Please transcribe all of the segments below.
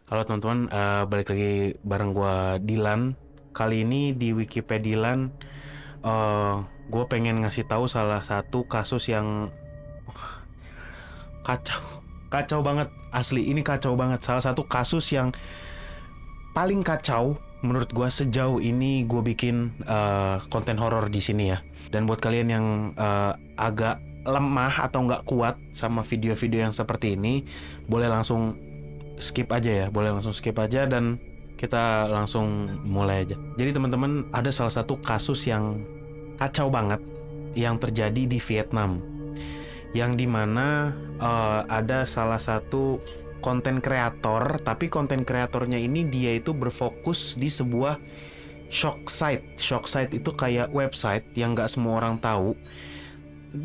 Halo teman-teman, balik lagi bareng gua Dilan. Kali ini di Wikipedialan, gue pengen ngasih tahu salah satu kasus yang kacau, kacau banget. Asli, ini kacau banget. Salah satu kasus yang paling kacau menurut gua sejauh ini gue bikin konten horor di sini ya. Dan buat kalian yang agak lemah atau nggak kuat sama video-video yang seperti ini, boleh langsung skip aja ya, boleh langsung skip aja dan kita langsung mulai aja. Jadi teman-teman, ada salah satu kasus yang kacau banget yang terjadi di Vietnam, yang dimana ada salah satu konten kreator, tapi konten kreatornya ini dia itu berfokus di sebuah shock site. Shock site itu kayak website yang nggak semua orang tahu,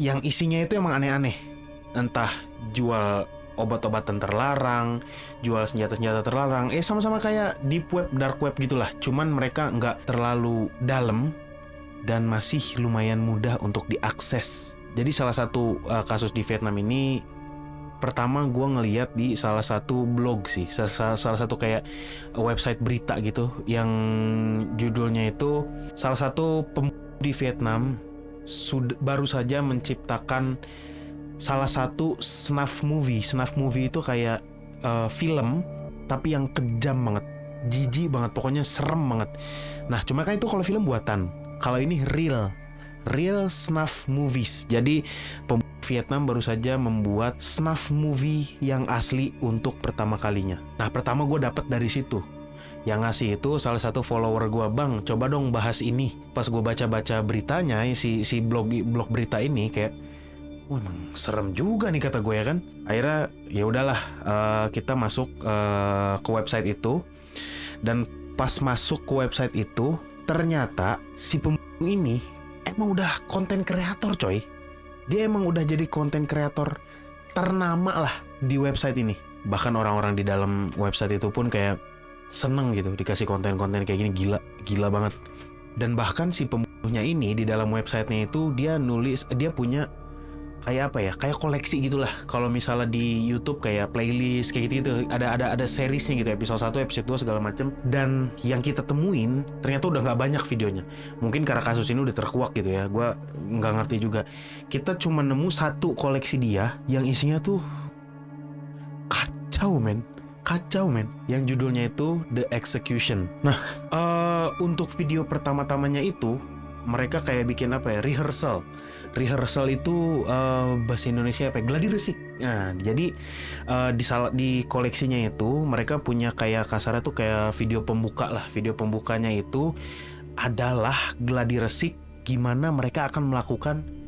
yang isinya itu emang aneh-aneh, entah jual obat-obatan terlarang, jual senjata-senjata terlarang, sama-sama kayak deep web, dark web gitulah. Cuman mereka nggak terlalu dalam dan masih lumayan mudah untuk diakses. Jadi salah satu kasus di Vietnam ini, pertama gue ngeliat di salah satu blog sih, salah satu kayak website berita gitu, yang judulnya itu salah satu pemuda di Vietnam baru saja menciptakan salah satu snuff movie. Snuff movie itu kayak film tapi yang kejam banget, jijik banget, pokoknya serem banget. Nah, cuma kan itu kalau film buatan. Kalau ini real snuff movies. Jadi Vietnam baru saja membuat snuff movie yang asli untuk pertama kalinya. Nah, pertama gue dapet dari situ. Yang ngasih itu salah satu follower gue, "Bang, coba dong bahas ini." Pas gue baca-baca beritanya, si blog berita ini kayak, wah, emang serem juga nih, kata gue ya kan. Akhirnya ya udahlah, kita masuk ke website itu. Dan pas masuk ke website itu, ternyata si pembunuh ini emang udah konten kreator, coy. Dia emang udah jadi konten kreator ternama lah di website ini. Bahkan orang-orang di dalam website itu pun kayak seneng gitu dikasih konten-konten kayak gini. Gila banget. Dan bahkan si pembunuhnya ini di dalam websitenya itu dia nulis, dia punya kayak apa ya, kayak koleksi gitulah. Kalau misalnya di YouTube kayak playlist kayak gitu, ada seriesnya gitu, episode 1, episode 2 segala macem. Dan yang kita temuin ternyata udah nggak banyak videonya. Mungkin karena kasus ini udah terkuak gitu ya, gue nggak ngerti juga. Kita cuma nemu satu koleksi dia yang isinya tuh kacau men, yang judulnya itu The Execution. Nah, untuk video pertama-tamanya itu mereka kayak bikin apa ya, rehearsal itu bahasa Indonesia apa ya, gladi resik. Nah, jadi di koleksinya itu mereka punya kayak kasarnya tuh kayak video pembuka lah. Video pembukanya itu adalah gladi resik gimana mereka akan melakukan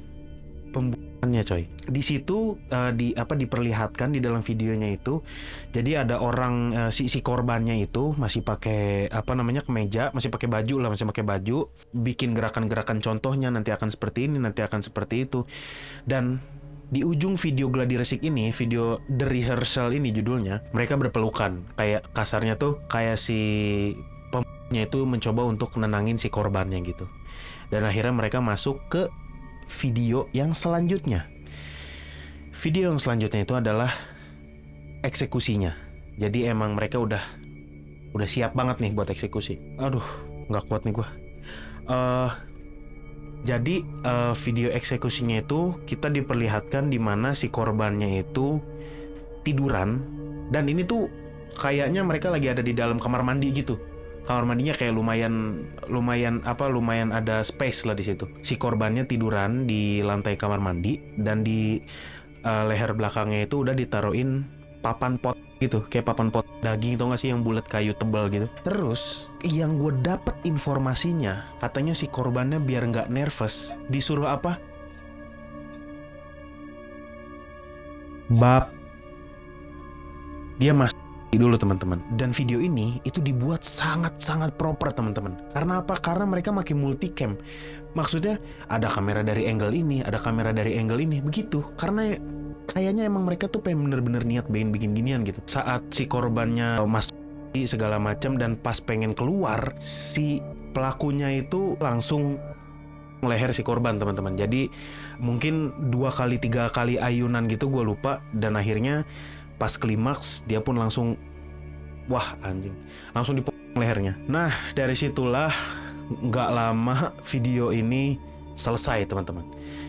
pembukaannya, coy. Di situ diperlihatkan di dalam videonya itu. Jadi ada orang, si korbannya itu masih pakai kemeja, masih pakai baju, bikin gerakan-gerakan contohnya, nanti akan seperti ini, nanti akan seperti itu. Dan di ujung video gladi resik ini, video The Rehearsal ini judulnya, mereka berpelukan. Kayak kasarnya tuh kayak si pembunuhnya itu mencoba untuk nenangin si korbannya gitu. Dan akhirnya mereka masuk ke video yang selanjutnya. Video yang selanjutnya itu adalah eksekusinya. Jadi emang mereka udah siap banget nih buat eksekusi. Aduh, nggak kuat nih gue. Jadi video eksekusinya itu kita diperlihatkan di mana si korbannya itu tiduran. Dan ini tuh kayaknya mereka lagi ada di dalam kamar mandi gitu. Kamar mandinya kayak lumayan ada space lah di situ. Si korbannya tiduran di lantai kamar mandi dan di leher belakangnya itu udah ditaruhin papan pot gitu, kayak papan pot daging, tau gak sih, yang bulat kayu tebal gitu. Terus yang gue dapet informasinya, katanya si korbannya biar nggak nervous disuruh apa? Dia masuk dulu, teman-teman. Dan video ini itu dibuat sangat-sangat proper, teman-teman. Karena apa? Karena mereka pakai multicam. Maksudnya ada kamera dari angle ini, ada kamera dari angle ini, begitu. Karena kayaknya emang mereka tuh pengen bener-bener niat bikin ginian gitu. Saat si korbannya masuk segala macam dan pas pengen keluar, si pelakunya itu langsung leher si korban, teman-teman. Jadi mungkin 2-3 kali ayunan gitu, gue lupa. Dan akhirnya pas klimaks dia pun langsung wah anjing, langsung dipotong lehernya. Nah dari situlah nggak lama video ini selesai teman-teman.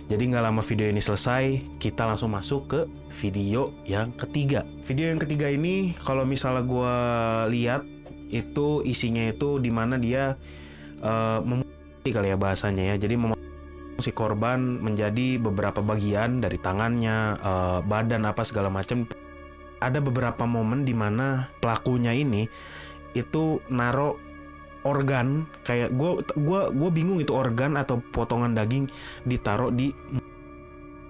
Jadi nggak lama video ini selesai, kita langsung masuk ke video yang ketiga. Video yang ketiga ini kalau misalnya gue lihat itu isinya itu dimana dia kali ya bahasanya ya. Jadi si korban menjadi beberapa bagian dari tangannya, badan apa segala macam. Ada beberapa momen di mana pelakunya ini itu naro organ, kayak gue bingung itu organ atau potongan daging ditaruh di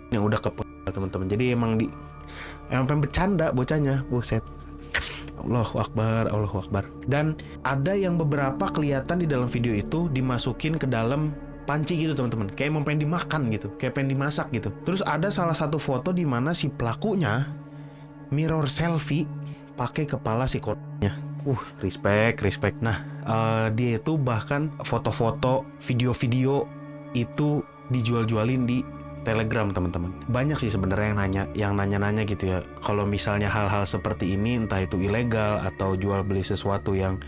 yang udah kepel teman-teman. Jadi emang pengen bercanda bocahnya, buset. Allahu Akbar, Allahu Akbar. Dan ada yang beberapa kelihatan di dalam video itu dimasukin ke dalam panci gitu teman-teman, kayak emang pengen dimakan gitu, kayak pengen dimasak gitu. Terus ada salah satu foto di mana si pelakunya mirror selfie pakai kepala si korbannya. Respect. Nah, dia itu bahkan foto-foto, video-video itu dijual-jualin di Telegram teman-teman. Banyak sih sebenarnya yang nanya gitu ya. Kalau misalnya hal-hal seperti ini, entah itu ilegal atau jual beli sesuatu yang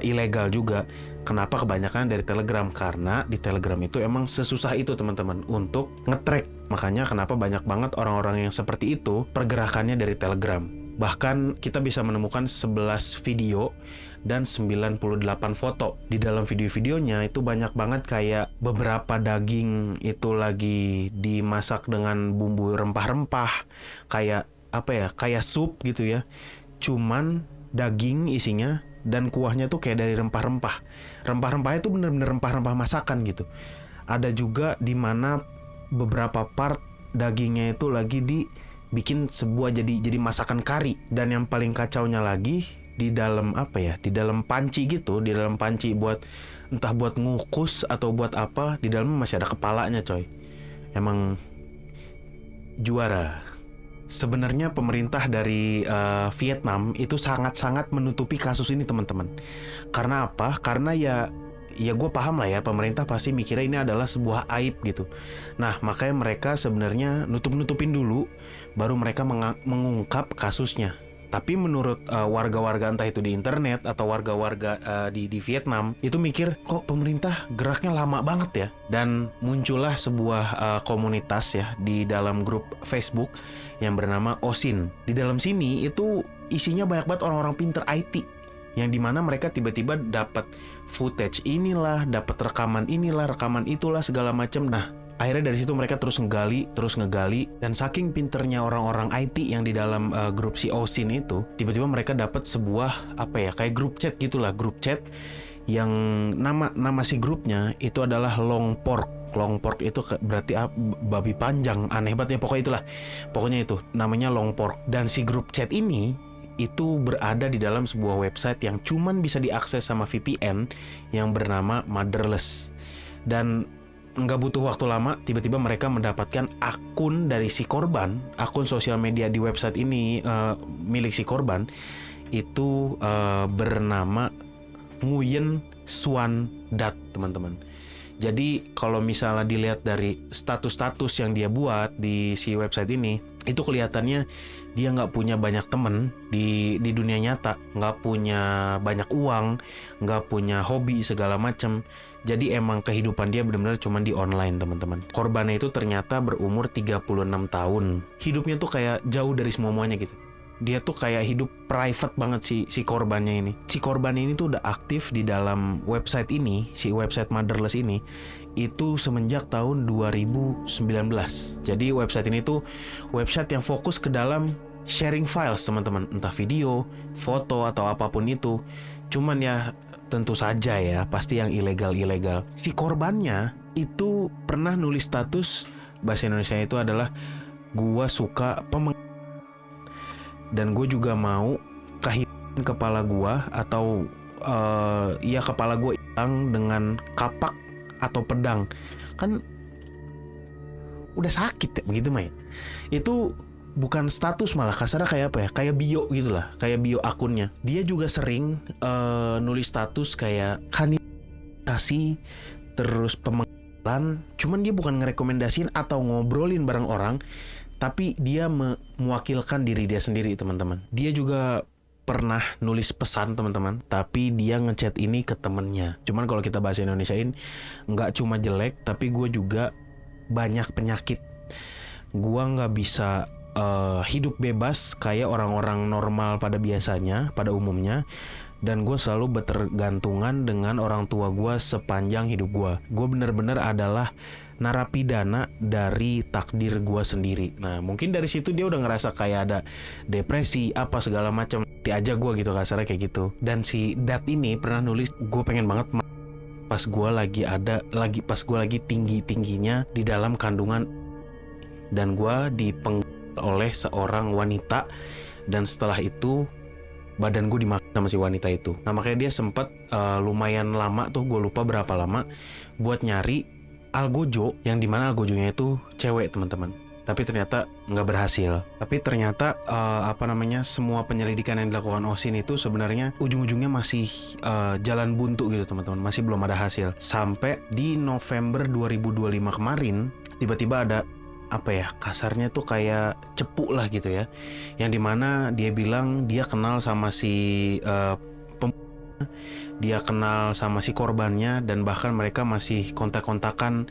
ilegal juga, kenapa kebanyakan dari Telegram? Karena di Telegram itu emang sesusah itu teman-teman untuk nge-track. Makanya kenapa banyak banget orang-orang yang seperti itu pergerakannya dari Telegram. Bahkan kita bisa menemukan 11 video dan 98 foto. Di dalam video-videonya itu banyak banget kayak beberapa daging itu lagi dimasak dengan bumbu rempah-rempah. Kayak apa ya, kayak sup gitu ya. Cuman daging isinya dan kuahnya tuh kayak dari rempah-rempah. Rempah-rempahnya tuh bener-bener rempah-rempah masakan gitu. Ada juga di mana beberapa part dagingnya itu lagi dibikin sebuah jadi masakan kari. Dan yang paling kacaunya lagi di dalam di dalam panci gitu, di dalam panci buat entah buat ngukus atau buat apa, di dalamnya masih ada kepalanya coy. Emang juara. Sebenarnya pemerintah dari Vietnam itu sangat-sangat menutupi kasus ini teman-teman. Karena apa? Karena ya gue paham lah ya, pemerintah pasti mikirnya ini adalah sebuah aib gitu. Nah makanya mereka sebenarnya nutup-nutupin dulu, baru mereka mengungkap kasusnya. Tapi menurut warga-warga entah itu di internet atau warga-warga di Vietnam itu mikir kok pemerintah geraknya lama banget ya. Dan muncullah sebuah komunitas ya di dalam grup Facebook yang bernama OSIN. Di dalam sini itu isinya banyak banget orang-orang pinter IT, yang dimana mereka tiba-tiba dapat footage inilah, dapat rekaman inilah, rekaman itulah segala macam. Nah akhirnya dari situ mereka terus ngegali, dan saking pinternya orang-orang IT yang di dalam grup si OSIN itu, tiba-tiba mereka dapat sebuah kayak grup chat gitulah, grup chat yang nama si grupnya itu adalah Long Pork. Long Pork itu berarti babi panjang, aneh banget ya, pokoknya itu namanya Long Pork. Dan si grup chat ini itu berada di dalam sebuah website yang cuman bisa diakses sama VPN yang bernama Motherless. Dan nggak butuh waktu lama, tiba-tiba mereka mendapatkan akun dari si korban, akun sosial media di website ini milik si korban itu bernama Nguyen Xuan Dat teman-teman. Jadi kalau misalnya dilihat dari status-status yang dia buat di si website ini, itu kelihatannya dia nggak punya banyak temen di dunia nyata, nggak punya banyak uang, nggak punya hobi segala macam. Jadi emang kehidupan dia benar-benar cuma di online teman-teman. Korbannya itu ternyata berumur 36 tahun. Hidupnya tuh kayak jauh dari semuanya gitu. Dia tuh kayak hidup private banget si korbannya ini. Si korban ini tuh udah aktif di dalam website ini, si website Motherless ini, itu semenjak tahun 2019. Jadi website ini tuh website yang fokus ke dalam sharing files teman-teman. Entah video, foto, atau apapun itu. Cuman ya tentu saja ya, pasti yang ilegal-ilegal. Si korbannya itu pernah nulis status, bahasa Indonesia itu adalah gua suka dan gue juga mau kehilangan kepala gue, atau kepala gue hilang dengan kapak atau pedang. Kan udah sakit ya begitu mah ya. Itu bukan status, malah kasarnya kayak kayak bio gitulah, kayak bio akunnya. Dia juga sering nulis status kayak kanalisasi, terus pemenggalan. Cuman dia bukan ngerekomendasiin atau ngobrolin bareng orang, tapi dia mewakilkan diri dia sendiri teman-teman. Dia juga pernah nulis pesan teman-teman, tapi dia ngechat ini ke temennya. Cuman kalau kita bahasa Indonesiain, nggak cuma jelek, tapi gue juga banyak penyakit. Gue nggak bisa hidup bebas kayak orang-orang normal pada biasanya, pada umumnya. Dan gue selalu bertergantungan dengan orang tua gue sepanjang hidup gue. Gue bener-bener adalah narapidana dari takdir gue sendiri. Nah mungkin dari situ dia udah ngerasa kayak ada depresi apa segala macam. Aja gue gitu kasarnya kayak gitu. Dan si Dat ini pernah nulis, gue pengen banget pas gue lagi tinggi-tingginya di dalam kandungan, dan gue dipenggal oleh seorang wanita, dan setelah itu badan gue dimakan sama si wanita itu. Nah makanya dia sempat lumayan lama tuh, gue lupa berapa lama, buat nyari algojo, yang dimana algojonya itu cewek teman-teman. Tapi ternyata nggak berhasil. Tapi ternyata semua penyelidikan yang dilakukan Osin itu sebenarnya ujung-ujungnya masih jalan buntu gitu teman-teman. Masih belum ada hasil. Sampai di November 2025 kemarin, tiba-tiba ada kasarnya tuh kayak cepu lah gitu ya, yang dimana dia bilang dia kenal sama si dia kenal sama si korbannya, dan bahkan mereka masih kontak-kontakan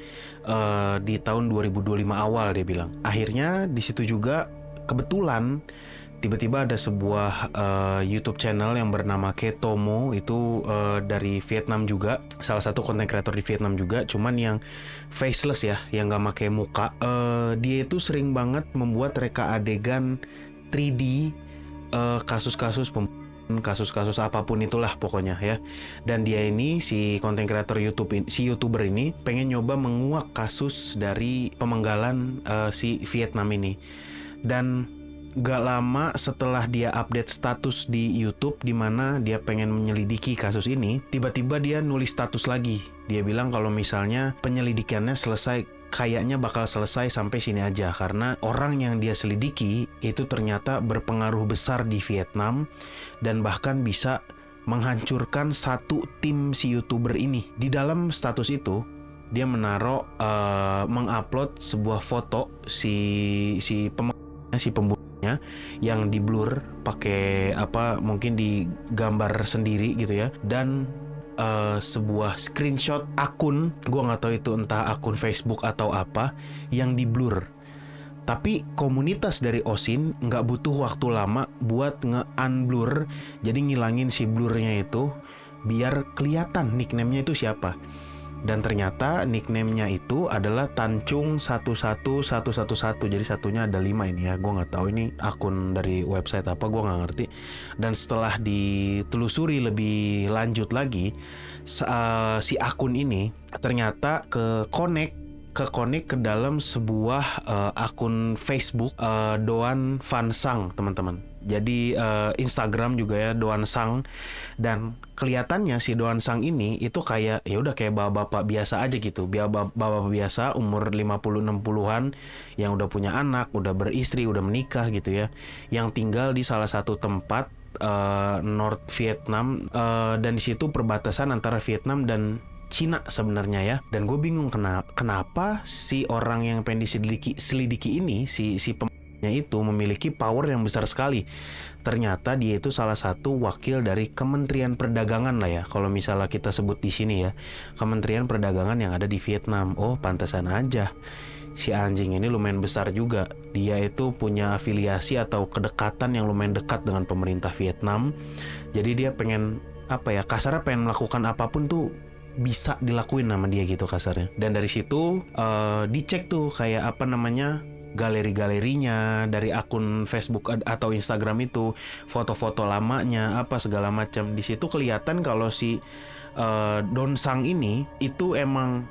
di tahun 2025 awal dia bilang. Akhirnya di situ juga kebetulan tiba-tiba ada sebuah YouTube channel yang bernama Ketomo, itu dari Vietnam juga, salah satu konten kreator di Vietnam juga, cuman yang faceless ya, yang nggak pakai muka. Dia itu sering banget membuat reka adegan 3D kasus-kasus kasus-kasus apapun itulah pokoknya ya. Dan dia ini si konten kreator si YouTuber ini pengen nyoba menguak kasus dari pemenggalan si Vietnam ini. Dan gak lama setelah dia update status di YouTube di mana dia pengen menyelidiki kasus ini, tiba-tiba dia nulis status lagi. Dia bilang kalau misalnya penyelidikannya kayaknya bakal selesai sampai sini aja, karena orang yang dia selidiki itu ternyata berpengaruh besar di Vietnam dan bahkan bisa menghancurkan satu tim si YouTuber ini. Di dalam status itu dia menaruh mengupload sebuah foto si pembunuhnya yang di blur pakai mungkin digambar sendiri gitu ya, dan sebuah screenshot akun, gue nggak tahu itu entah akun Facebook atau apa, yang di blur. Tapi komunitas dari Osin nggak butuh waktu lama buat nge-unblur, jadi ngilangin si blurnya itu biar kelihatan nickname-nya itu siapa. Dan ternyata nickname-nya itu adalah Tancung 11111. Jadi satunya ada 5 ini ya. Gue gak tahu ini akun dari website apa, gue gak ngerti. Dan setelah ditelusuri lebih lanjut lagi, si akun ini ternyata connect ke dalam sebuah akun Facebook Doan Van Sang teman-teman. Jadi Instagram juga ya, Doan Sang. Dan kelihatannya si Doan Sang ini itu kayak ya udah kayak bapak-bapak biasa aja gitu. Bapak-bapak biasa umur 50-60-an yang udah punya anak, udah beristri, udah menikah gitu ya. Yang tinggal di salah satu tempat North Vietnam, dan di situ perbatasan antara Vietnam dan Cina sebenarnya ya. Dan gue bingung kenapa si orang yang pengen diselidiki ini, si itu memiliki power yang besar sekali. Ternyata dia itu salah satu wakil dari Kementerian Perdagangan lah ya, kalau misalnya kita sebut di sini ya, Kementerian Perdagangan yang ada di Vietnam. Oh pantasan aja si anjing ini lumayan besar juga. Dia itu punya afiliasi atau kedekatan yang lumayan dekat dengan pemerintah Vietnam. Jadi dia pengen kasarnya pengen melakukan apapun tuh bisa dilakuin sama dia gitu kasarnya. Dan dari situ dicek tuh kayak galeri-galerinya dari akun Facebook atau Instagram itu, foto-foto lamanya apa segala macam. Di situ kelihatan kalau si Don Sang ini itu emang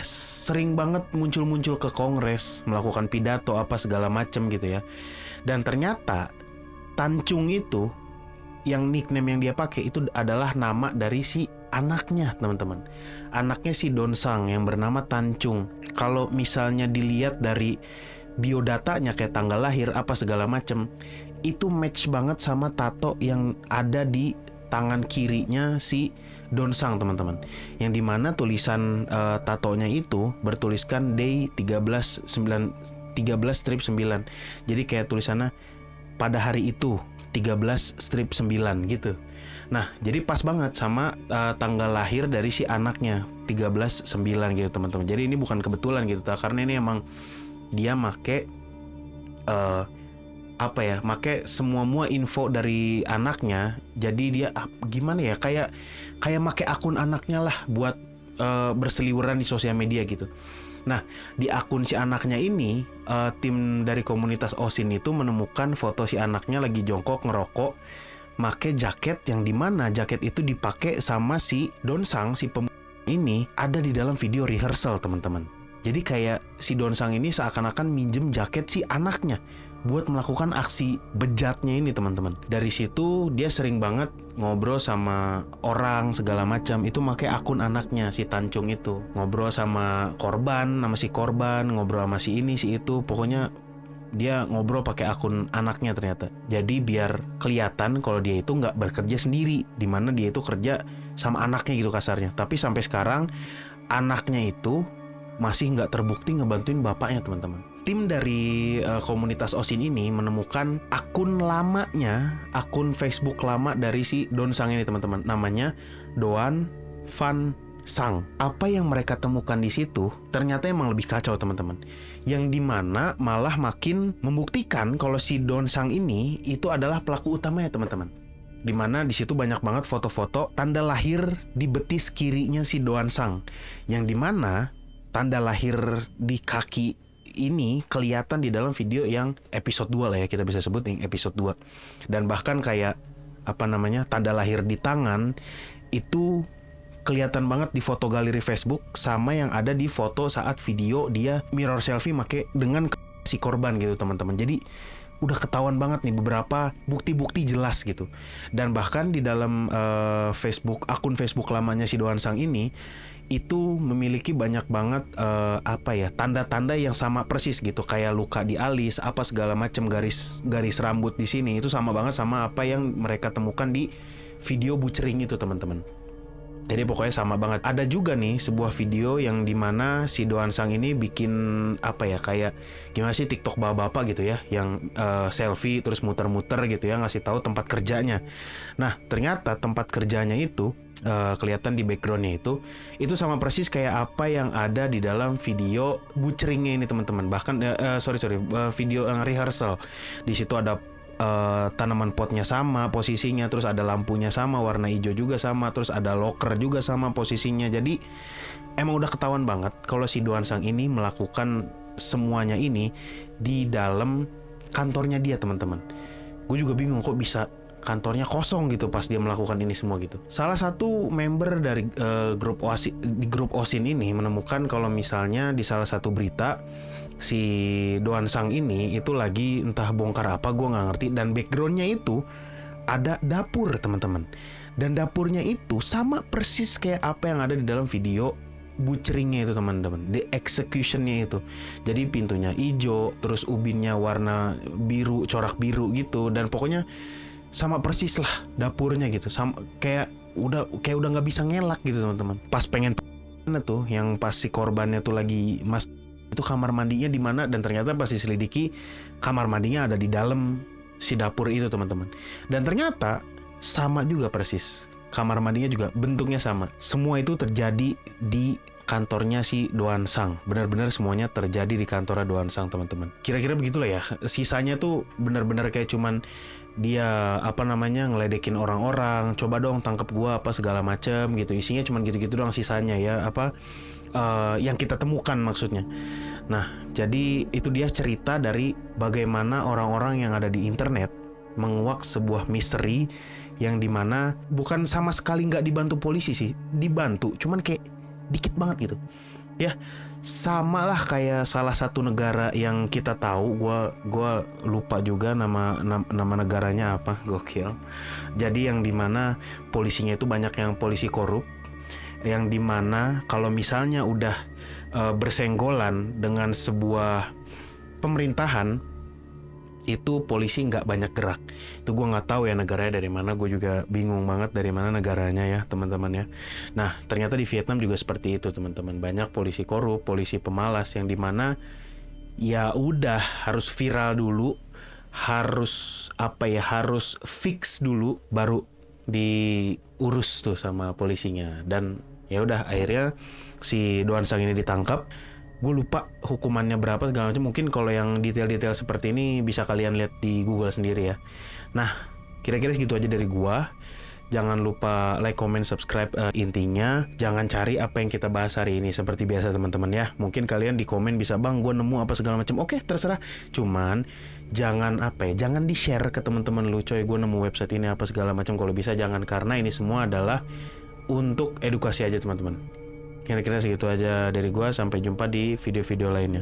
sering banget muncul ke Kongres, melakukan pidato apa segala macam gitu ya. Dan ternyata Tancung itu yang nickname yang dia pakai itu adalah nama dari si anaknya teman-teman. Anaknya si Don Sang yang bernama Tancung. Kalau misalnya dilihat dari biodatanya kayak tanggal lahir apa segala macem, itu match banget sama tato yang ada di tangan kirinya si Don Sang teman-teman, yang dimana tulisan tatonya itu bertuliskan day 13/9. Jadi kayak tulisannya pada hari itu 13/9 gitu. Nah, jadi pas banget sama tanggal lahir dari si anaknya 13/9 gitu teman-teman. Jadi ini bukan kebetulan gitu, karena ini emang dia make make semua info dari anaknya. Jadi dia gimana ya, kayak make akun anaknya lah buat berseliweran di sosial media gitu. Nah, di akun si anaknya ini, tim dari komunitas OSIN itu menemukan foto si anaknya lagi jongkok ngerokok, make jaket yang dimana jaket itu dipakai sama si Donsang, si ini ada di dalam video rehearsal teman-teman. Jadi kayak si Donsang ini seakan-akan minjem jaket si anaknya buat melakukan aksi bejatnya ini teman-teman. Dari situ dia sering banget ngobrol sama orang segala macam, itu pakai akun anaknya si Tancung itu. Ngobrol sama korban, nama si korban, ngobrol sama si ini si itu, pokoknya dia ngobrol pakai akun anaknya ternyata. Jadi biar kelihatan kalau dia itu nggak bekerja sendiri, dimana dia itu kerja sama anaknya gitu kasarnya. Tapi sampai sekarang anaknya itu masih nggak terbukti ngebantuin bapaknya teman-teman. Tim dari komunitas OSIN ini menemukan akun lamanya, akun Facebook lama dari si Donsang ini teman-teman. Namanya Doan Van Sang. Apa yang mereka temukan di situ ternyata emang lebih kacau teman-teman. Yang dimana malah makin membuktikan kalau si Donsang ini itu adalah pelaku utamanya teman-teman. Dimana di situ banyak banget foto-foto tanda lahir di betis kirinya si Doan Sang. Yang dimana tanda lahir di kaki ini kelihatan di dalam video yang episode 2 lah ya, kita bisa sebut yang episode 2. Dan bahkan kayak tanda lahir di tangan itu kelihatan banget di foto galeri Facebook sama yang ada di foto saat video dia mirror selfie make dengan si korban gitu teman-teman. Jadi udah ketahuan banget nih beberapa bukti-bukti jelas gitu. Dan bahkan di dalam akun Facebook lamanya si Doan Sang ini itu memiliki banyak banget tanda-tanda yang sama persis gitu, kayak luka di alis, apa segala macam, garis rambut di sini itu sama banget sama apa yang mereka temukan di video butchering itu teman-teman. Jadi pokoknya sama banget. Ada juga nih sebuah video yang dimana si Doan Sang ini bikin kayak gimana sih TikTok bapak-bapak gitu ya, yang selfie terus muter-muter gitu ya, ngasih tahu tempat kerjanya. Nah ternyata tempat kerjanya itu kelihatan di backgroundnya itu sama persis kayak apa yang ada di dalam video butcheringnya ini teman-teman. Bahkan video rehearsal. Di situ ada tanaman potnya sama posisinya, terus ada lampunya sama, warna hijau juga sama, terus ada loker juga sama posisinya. Jadi emang udah ketahuan banget kalau si Doan Sang ini melakukan semuanya ini di dalam kantornya dia teman-teman. Gue juga bingung kok bisa kantornya kosong gitu pas dia melakukan ini semua gitu. Salah satu member dari grup OSIN ini menemukan kalau misalnya di salah satu berita si Doan Sang ini itu lagi entah bongkar apa, gue nggak ngerti, dan backgroundnya itu ada dapur teman-teman, dan dapurnya itu sama persis kayak apa yang ada di dalam video butcheringnya itu teman-teman, the executionnya itu. Jadi pintunya hijau, terus ubinnya warna biru, corak biru gitu, dan pokoknya sama persis lah dapurnya gitu, sama kayak udah nggak bisa ngelak gitu teman-teman. Pas pengen tuh yang pas si korbannya tuh lagi itu kamar mandinya di mana, dan ternyata pas diselidiki kamar mandinya ada di dalam si dapur itu teman-teman. Dan ternyata sama juga persis, kamar mandinya juga bentuknya sama. Semua itu terjadi di kantornya si Doan Sang. Benar-benar semuanya terjadi di kantornya Doan Sang teman-teman. Kira-kira begitulah ya. Sisanya tuh benar-benar kayak cuman dia ngeledekin orang-orang, coba dong tangkep gua apa segala macem gitu. Isinya cuman gitu-gitu doang sisanya ya, yang kita temukan maksudnya. Nah, jadi itu dia cerita dari bagaimana orang-orang yang ada di internet menguak sebuah misteri yang dimana bukan sama sekali nggak dibantu polisi sih, dibantu, cuman kayak dikit banget gitu. Ya, sama lah kayak salah satu negara yang kita tahu, gua lupa juga nama negaranya apa, gokil. Jadi yang dimana polisinya itu banyak yang polisi korup, yang dimana kalau misalnya udah bersenggolan dengan sebuah pemerintahan itu polisi nggak banyak gerak. Itu gue nggak tahu ya negaranya dari mana, gue juga bingung banget dari mana negaranya ya teman-teman ya. Nah ternyata di Vietnam juga seperti itu teman-teman, banyak polisi korup, polisi pemalas yang dimana ya udah harus viral dulu, harus harus fix dulu baru diurus tuh sama polisinya. Dan ya udah akhirnya si Doan Sang ini ditangkap. Gue lupa hukumannya berapa segala macam. Mungkin kalau yang detail-detail seperti ini bisa kalian lihat di Google sendiri ya. Nah, kira-kira segitu aja dari gua. Jangan lupa like, comment, subscribe. Intinya jangan cari apa yang kita bahas hari ini seperti biasa teman-teman ya. Mungkin kalian di komen bisa, bang gue nemu apa segala macam. Oke, terserah. Cuman jangan jangan di share ke teman-teman lu, coy gue nemu website ini apa segala macam. Kalau bisa jangan, karena ini semua adalah untuk edukasi aja teman-teman. Kira-kira segitu aja dari gua. Sampai jumpa di video-video lainnya.